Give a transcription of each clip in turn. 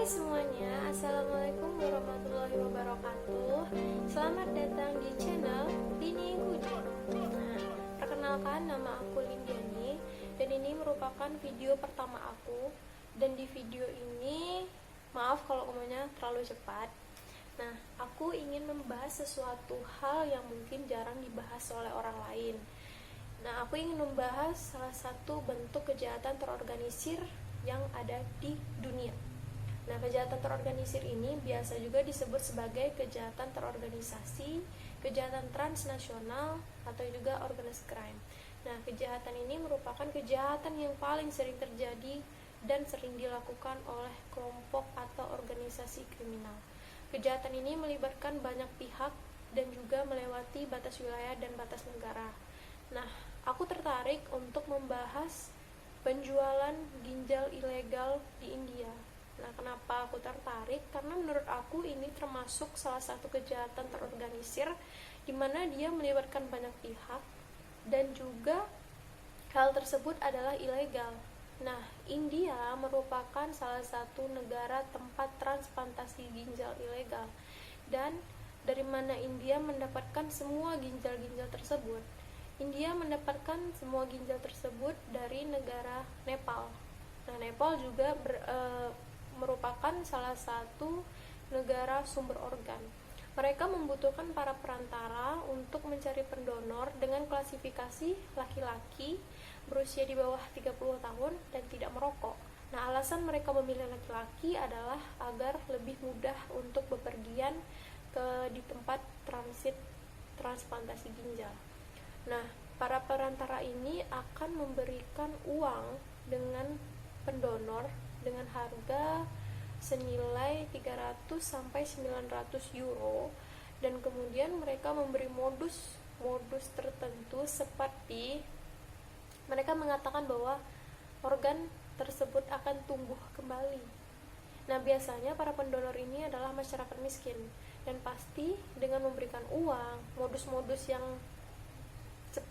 semuanya, Assalamualaikum warahmatullahi wabarakatuh. Selamat datang di channel Lini Hudi. Perkenalkan, nama aku Lindiani dan ini merupakan video pertama aku. Dan di video ini, maaf kalau ngomongnya terlalu cepat. Nah, aku ingin membahas sesuatu hal yang mungkin jarang dibahas oleh orang lain. Nah, aku ingin membahas salah satu bentuk kejahatan terorganisir yang ada di dunia. Nah, kejahatan terorganisir ini biasa juga disebut sebagai kejahatan terorganisasi, kejahatan transnasional, atau juga organized crime. Nah, kejahatan ini merupakan kejahatan yang paling sering terjadi dan sering dilakukan oleh kelompok atau organisasi kriminal. Kejahatan ini melibatkan banyak pihak dan juga melewati batas wilayah dan batas negara. Nah, aku tertarik untuk membahas penjualan ginjal ilegal di India. Nah, kenapa aku tertarik? Karena menurut aku ini termasuk salah satu kejahatan terorganisir di mana dia melibatkan banyak pihak dan juga hal tersebut adalah ilegal. Nah, India merupakan salah satu negara tempat transplantasi ginjal ilegal. Dan dari mana India mendapatkan semua ginjal-ginjal tersebut? India mendapatkan semua ginjal tersebut dari negara Nepal. Nah, Nepal juga merupakan salah satu negara sumber organ. Mereka membutuhkan para perantara untuk mencari pendonor dengan klasifikasi laki-laki berusia di bawah 30 tahun dan tidak merokok. Nah, alasan mereka memilih laki-laki adalah agar lebih mudah untuk bepergian di tempat transit transplantasi ginjal. Nah, para perantara ini akan memberikan uang dengan pendonor dengan harga senilai 300 sampai 900 euro dan kemudian mereka memberi modus tertentu seperti mereka mengatakan bahwa organ tersebut akan tumbuh kembali. Nah, biasanya para pendonor ini adalah masyarakat miskin dan pasti dengan memberikan uang, modus-modus yang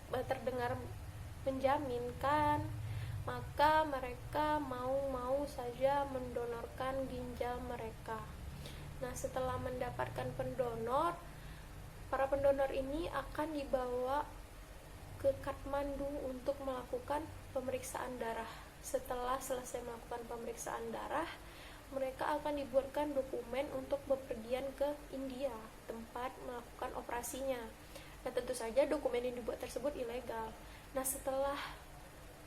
terdengar menjaminkan, maka mereka mau saja mendonorkan ginjal mereka. Nah, setelah mendapatkan pendonor, para pendonor ini akan dibawa ke Kathmandu untuk melakukan pemeriksaan darah. Setelah selesai melakukan pemeriksaan darah, mereka akan dibuatkan dokumen untuk bepergian ke India, tempat melakukan operasinya. Nah, tentu saja dokumen yang dibuat tersebut ilegal. Nah, setelah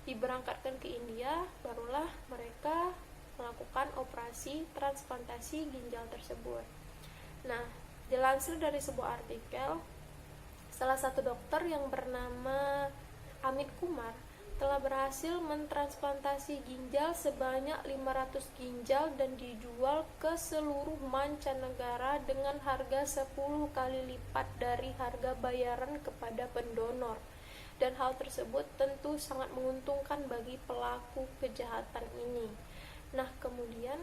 diberangkatkan ke India, barulah mereka melakukan operasi transplantasi ginjal tersebut. Nah, dilansir dari sebuah artikel, salah satu dokter yang bernama Amit Kumar telah berhasil mentransplantasi ginjal sebanyak 500 ginjal dan dijual ke seluruh mancanegara dengan harga 10 kali lipat dari harga bayaran kepada pendonor. Dan hal tersebut tentu sangat menguntungkan bagi pelaku kejahatan ini. Nah, kemudian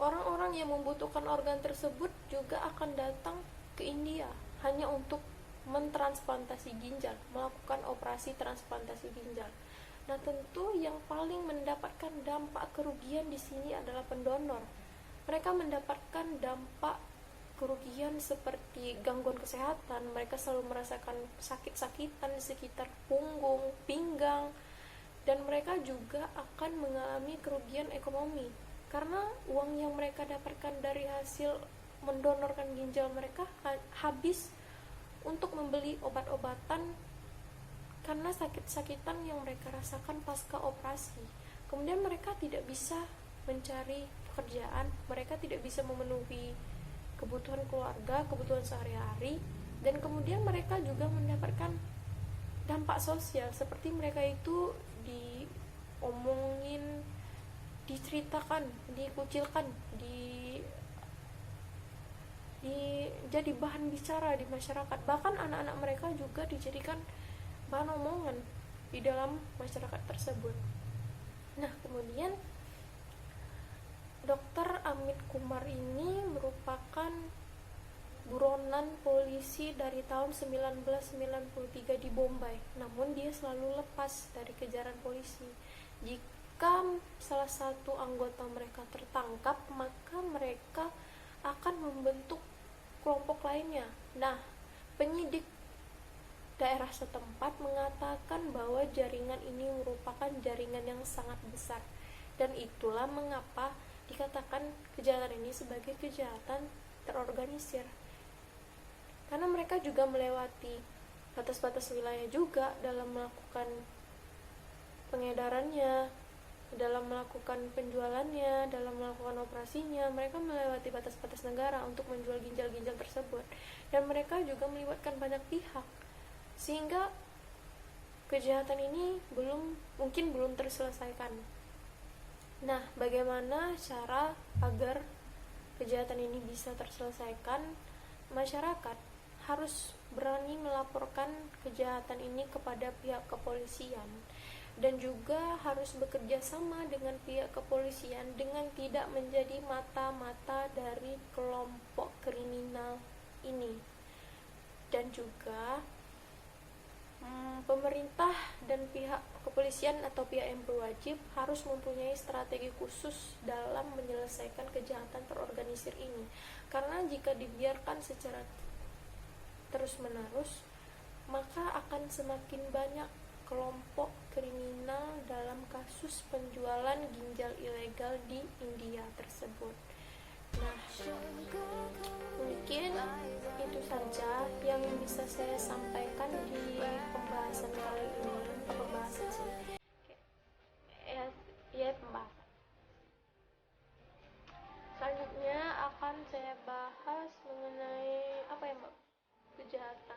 orang-orang yang membutuhkan organ tersebut juga akan datang ke India hanya untuk mentransplantasi ginjal, melakukan operasi transplantasi ginjal. Nah, tentu yang paling mendapatkan dampak kerugian di sini adalah pendonor. Mereka mendapatkan dampak kerugian seperti gangguan kesehatan. Mereka selalu merasakan sakit-sakitan di sekitar punggung, pinggang, dan mereka juga akan mengalami kerugian ekonomi karena uang yang mereka dapatkan dari hasil mendonorkan ginjal mereka habis untuk membeli obat-obatan karena sakit-sakitan yang mereka rasakan pasca operasi. Kemudian mereka tidak bisa mencari pekerjaan, mereka tidak bisa memenuhi kebutuhan keluarga, kebutuhan sehari-hari, dan kemudian mereka juga mendapatkan dampak sosial seperti mereka itu diomongin, diceritakan, dikucilkan, jadi bahan bicara di masyarakat. Bahkan anak-anak mereka juga dijadikan bahan omongan di dalam masyarakat tersebut. Nah, kemudian Dr. Amit Kumar ini merupakan buronan polisi dari tahun 1993 di Bombay. Namun dia selalu lepas dari kejaran polisi. jika salah satu anggota mereka tertangkap, maka mereka akan membentuk kelompok lainnya. Nah, penyidik daerah setempat mengatakan bahwa jaringan ini merupakan jaringan yang sangat besar, dan itulah mengapa dikatakan kejahatan ini sebagai kejahatan terorganisir, karena mereka juga melewati batas-batas wilayah juga dalam melakukan pengedarannya, dalam melakukan penjualannya, dalam melakukan operasinya. Mereka melewati batas-batas negara untuk menjual ginjal-ginjal tersebut, dan mereka juga melibatkan banyak pihak, sehingga kejahatan ini mungkin belum terselesaikan. Nah, bagaimana cara agar kejahatan ini bisa terselesaikan? Masyarakat harus berani melaporkan kejahatan ini kepada pihak kepolisian, dan juga harus bekerja sama dengan pihak kepolisian dengan tidak menjadi mata-mata dari kelompok kriminal ini. Dan juga pemerintah dan pihak kepolisian atau pihak yang berwajib harus mempunyai strategi khusus dalam menyelesaikan kejahatan terorganisir ini, karena jika dibiarkan secara terus-menerus, maka akan semakin banyak kelompok kriminal dalam kasus penjualan ginjal ilegal di India tersebut. Nah, mungkin itu saja yang bisa saya sampaikan di pembahasan kali ini. Pembahasan sih, pembahasan. Selanjutnya akan saya bahas mengenai apa ya, Mbak? Kejahatan